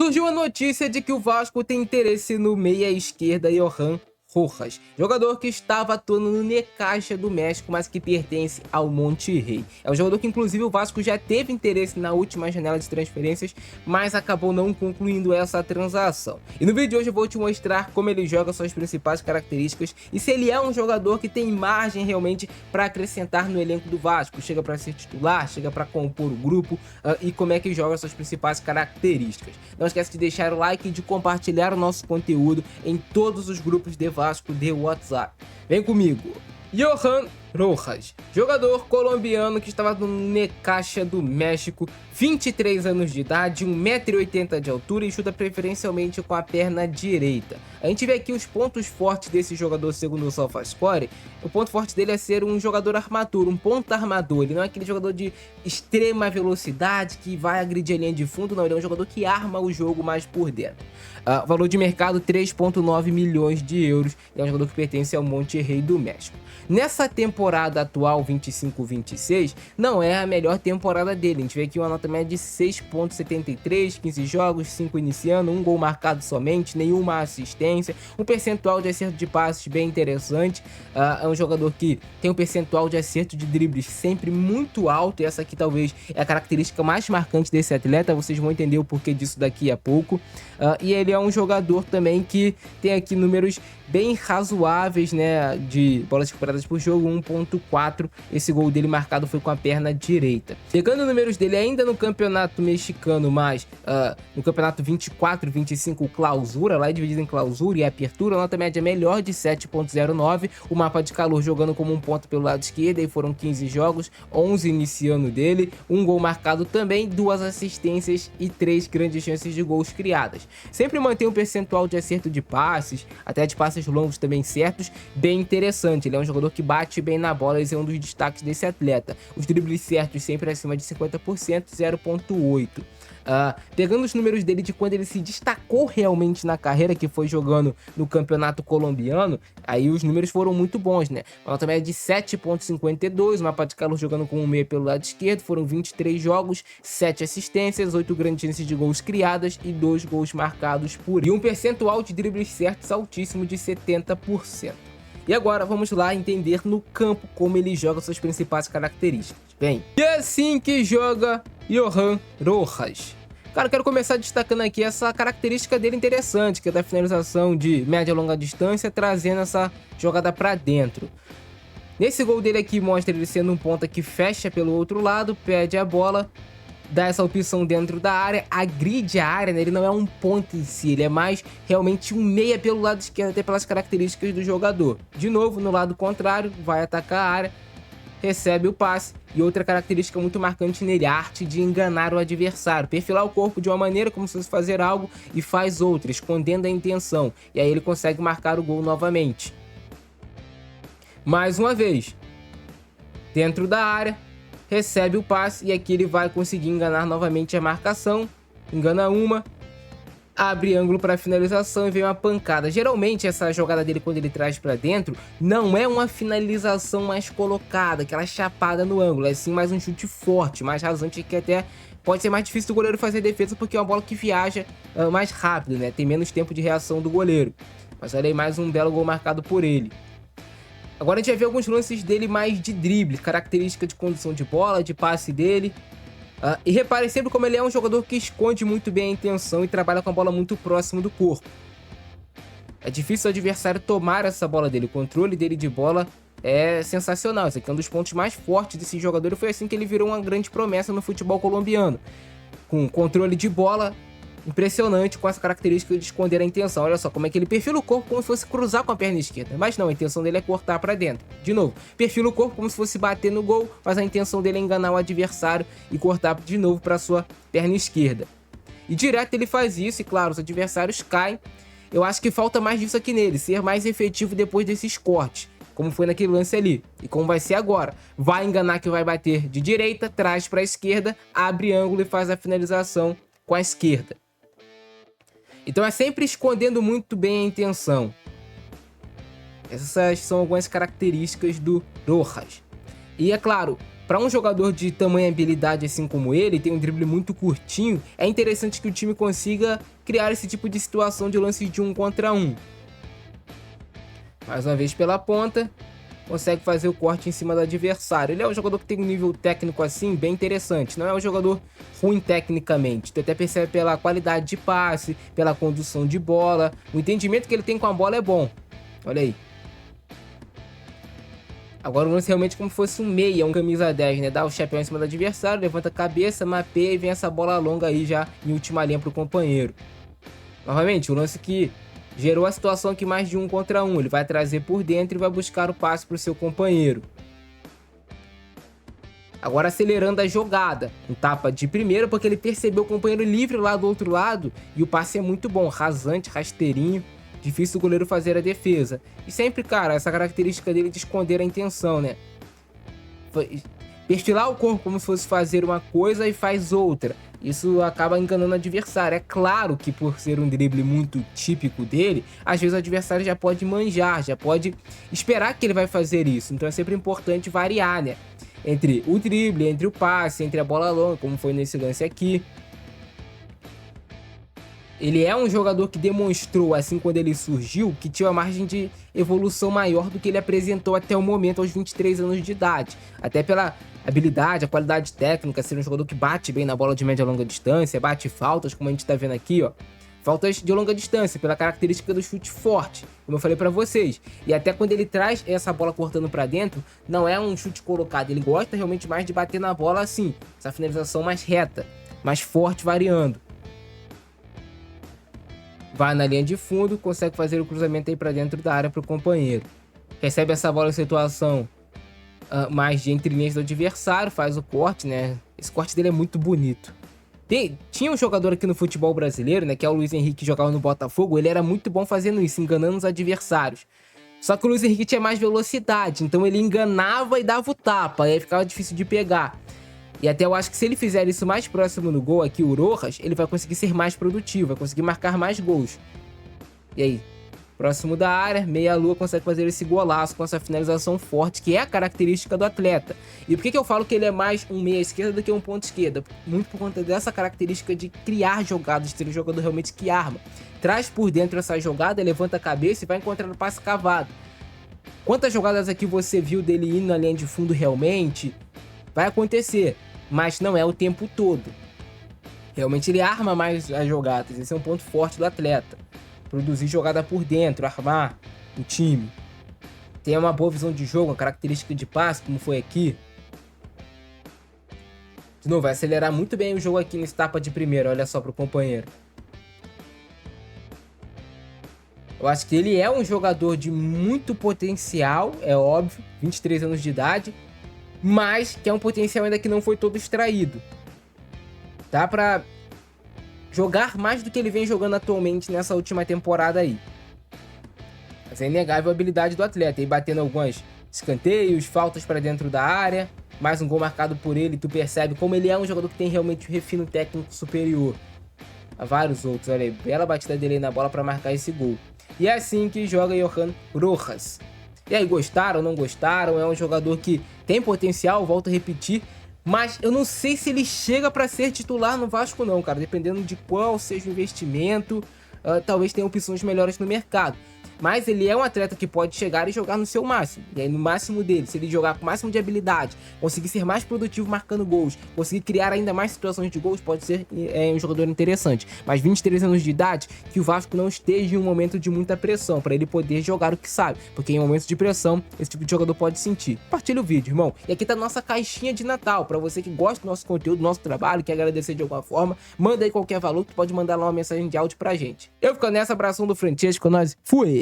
Surgiu a notícia de que o Vasco tem interesse no meia-esquerda Johan Rojas, jogador que estava atuando no Necaxa do México, mas que pertence ao Monterrey. É um jogador que inclusive o Vasco já teve interesse na última janela de transferências, mas acabou não concluindo essa transação. E no vídeo de hoje eu vou te mostrar como ele joga, suas principais características e se ele é um jogador que tem margem realmente para acrescentar no elenco do Vasco, chega para ser titular, chega para compor o grupo e como é que joga suas principais características. Não esquece de deixar o like e de compartilhar o nosso conteúdo em todos os grupos de Vasco de WhatsApp. Vem comigo. Johan Rojas, jogador colombiano que estava no Necaxa do México, 23 anos de idade, 1,80 m de altura e chuta preferencialmente com a perna direita. A gente vê aqui os pontos fortes desse jogador segundo o SofaScore. O ponto forte dele é ser um jogador armador, um ponta armador. Ele não é aquele jogador de extrema velocidade que vai agredir a linha de fundo, não. Ele é um jogador que arma o jogo mais por dentro. Valor de mercado 3,9 milhões de euros. E é um jogador que pertence ao Monterrey do México. Nessa temporada atual 25-26, não é a melhor temporada dele. A gente vê aqui uma nota média de 6,73, 15 jogos, 5 iniciando, 1 gol marcado somente, nenhuma assistência, um percentual de acerto de passes bem interessante. É um jogador que tem um percentual de acerto de dribles sempre muito alto, e essa aqui talvez é a característica mais marcante desse atleta. Vocês vão entender o porquê disso daqui a pouco. E ele é um jogador também que tem aqui números bem razoáveis, né, de bolas recuperadas por jogo, 1,4. Esse gol dele marcado foi com a perna direita. Pegando números dele ainda no campeonato mexicano, mas no campeonato 24-25 clausura, lá é dividido em clausura e apertura, a nota média melhor de 7,09. O mapa de calor jogando como um ponto pelo lado esquerdo, e foram 15 jogos, 11 iniciando dele, 1 gol marcado também, 2 assistências e 3 grandes chances de gols criadas. Sempre mantém um percentual de acerto de passes, até de passes longos também certos, bem interessante. Ele é um jogador que bate bem na bola, esse é um dos destaques desse atleta. Os dribles certos sempre acima de 50%, 0,8. Pegando os números dele de quando ele se destacou realmente na carreira, que foi jogando no campeonato colombiano, aí os números foram muito bons, né? Uma nota média de 7,52, mapa de calor jogando com um meia pelo lado esquerdo, foram 23 jogos, 7 assistências, 8 grandes chances de gols criadas e 2 gols marcados por ele. E um percentual de dribles certos altíssimo de 70%. E agora vamos lá entender no campo como ele joga suas principais características. Bem, e é assim que joga Johan Rojas. Cara, eu quero começar destacando aqui essa característica dele interessante, que é da finalização de média e longa distância, trazendo essa jogada para dentro. Nesse gol dele aqui mostra ele sendo um ponta que fecha pelo outro lado, pede a bola, dá essa opção dentro da área, agride a área, né? Ele não é um ponta em si, ele é mais realmente um meia pelo lado esquerdo, até pelas características do jogador. De novo, no lado contrário, vai atacar a área, recebe o passe, e outra característica muito marcante nele, a arte de enganar o adversário, perfilar o corpo de uma maneira como se fosse fazer algo e faz outra, escondendo a intenção, e aí ele consegue marcar o gol novamente. Mais uma vez, dentro da área, recebe o passe e aqui ele vai conseguir enganar novamente a marcação, engana uma, abre ângulo para finalização e vem uma pancada. Geralmente essa jogada dele quando ele traz para dentro não é uma finalização mais colocada, aquela chapada no ângulo, é sim mais um chute forte, mais rasante, que até pode ser mais difícil do goleiro fazer defesa porque é uma bola que viaja mais rápido, né? Tem menos tempo de reação do goleiro. Mas olha aí, mais um belo gol marcado por ele. Agora a gente vai ver alguns lances dele mais de drible, característica de condução de bola, de passe dele. E repare sempre como ele é um jogador que esconde muito bem a intenção e trabalha com a bola muito próximo do corpo. É difícil o adversário tomar essa bola dele, o controle dele de bola é sensacional. Esse aqui é um dos pontos mais fortes desse jogador e foi assim que ele virou uma grande promessa no futebol colombiano. Com controle de bola impressionante, com essa característica de esconder a intenção. Olha só como é que ele perfila o corpo como se fosse cruzar com a perna esquerda, mas não, a intenção dele é cortar para dentro. De novo, perfila o corpo como se fosse bater no gol, mas a intenção dele é enganar o adversário e cortar de novo para sua perna esquerda. E direto ele faz isso e claro, os adversários caem. Eu acho que falta mais disso aqui nele, ser mais efetivo depois desses cortes, como foi naquele lance ali, e como vai ser agora. Vai enganar que vai bater de direita, traz para a esquerda, abre ângulo e faz a finalização com a esquerda. Então é sempre escondendo muito bem a intenção. Essas são algumas características do Rojas. E é claro, para um jogador de tamanha habilidade assim como ele, tem um drible muito curtinho, é interessante que o time consiga criar esse tipo de situação de lance de 1 contra 1. Mais uma vez pela ponta, consegue fazer o corte em cima do adversário. Ele é um jogador que tem um nível técnico assim bem interessante, não é um jogador ruim tecnicamente. Tu até percebe pela qualidade de passe, pela condução de bola, o entendimento que ele tem com a bola é bom. Olha aí. Agora o lance realmente como se fosse um meia, um camisa 10, né? Dá o chapéu em cima do adversário, levanta a cabeça, mapeia e vem essa bola longa aí já em última linha pro companheiro. Novamente, o lance que gerou a situação aqui mais de 1 contra 1. Ele vai trazer por dentro e vai buscar o passe pro seu companheiro. Agora acelerando a jogada. Um tapa de primeira porque ele percebeu o companheiro livre lá do outro lado. E o passe é muito bom, rasante, rasteirinho. Difícil o goleiro fazer a defesa. E sempre, cara, essa característica dele de esconder a intenção, né? Perfilar o corpo como se fosse fazer uma coisa e faz outra. Isso acaba enganando o adversário. É claro que por ser um drible muito típico dele, às vezes o adversário já pode manjar, já pode esperar que ele vai fazer isso. Então é sempre importante variar, né? Entre o drible, entre o passe, entre a bola longa, como foi nesse lance aqui. Ele é um jogador que demonstrou, assim quando ele surgiu, que tinha uma margem de evolução maior do que ele apresentou até o momento, aos 23 anos de idade. Até pela habilidade, a qualidade técnica, ser um jogador que bate bem na bola de média e longa distância, bate faltas, como a gente tá vendo aqui, ó. Faltas de longa distância, pela característica do chute forte, como eu falei pra vocês. E até quando ele traz essa bola cortando pra dentro, não é um chute colocado, ele gosta realmente mais de bater na bola assim, essa finalização mais reta, mais forte, variando. Vai na linha de fundo, consegue fazer o cruzamento aí pra dentro da área pro companheiro. Recebe essa bola em situação mais de entre linhas do adversário, faz o corte, né? Esse corte dele é muito bonito. Tinha um jogador aqui no futebol brasileiro, né? Que é o Luiz Henrique, que jogava no Botafogo. Ele era muito bom fazendo isso, enganando os adversários. Só que o Luiz Henrique tinha mais velocidade, então ele enganava e dava o tapa, aí ficava difícil de pegar. E até eu acho que se ele fizer isso mais próximo no gol aqui, o Rojas, ele vai conseguir ser mais produtivo, vai conseguir marcar mais gols. E aí, próximo da área, meia-lua consegue fazer esse golaço com essa finalização forte, que é a característica do atleta. E por que eu falo que ele é mais um meia-esquerda do que um ponta-esquerda? Muito por conta dessa característica de criar jogadas, de ser um jogador realmente que arma. Traz por dentro essa jogada, levanta a cabeça e vai encontrar o passe cavado. Quantas jogadas aqui você viu dele indo na linha de fundo realmente? Vai acontecer, mas não é o tempo todo. Realmente ele arma mais as jogadas, esse é um ponto forte do atleta. Produzir jogada por dentro, armar o time. Tem uma boa visão de jogo, uma característica de passe, como foi aqui. De novo, vai acelerar muito bem o jogo aqui nesse tapa de primeira, olha só pro companheiro. Eu acho que ele é um jogador de muito potencial, é óbvio, 23 anos de idade, mas que é um potencial ainda que não foi todo extraído. Dá pra jogar mais do que ele vem jogando atualmente nessa última temporada aí. Mas é inegável a habilidade do atleta, aí batendo alguns escanteios, faltas para dentro da área, mais um gol marcado por ele, tu percebe como ele é um jogador que tem realmente um refino técnico superior a vários outros. Olha aí, bela batida dele aí na bola para marcar esse gol. E é assim que joga Johan Rojas. E aí, gostaram, não gostaram? É um jogador que tem potencial, volto a repetir, mas eu não sei se ele chega para ser titular no Vasco não, cara. Dependendo de qual seja o investimento, talvez tenha opções melhores no mercado. Mas ele é um atleta que pode chegar e jogar no seu máximo. E aí no máximo dele, se ele jogar com o máximo de habilidade, conseguir ser mais produtivo marcando gols, conseguir criar ainda mais situações de gols, pode ser um jogador interessante. Mas 23 anos de idade, que o Vasco não esteja em um momento de muita pressão, para ele poder jogar o que sabe. Porque em momentos de pressão, esse tipo de jogador pode sentir. Compartilha o vídeo, irmão. E aqui tá a nossa caixinha de Natal. Para você que gosta do nosso conteúdo, do nosso trabalho, quer agradecer de alguma forma, manda aí qualquer valor, tu pode mandar lá uma mensagem de áudio pra gente. Eu fico nessa, abração do Francesco, nós fui!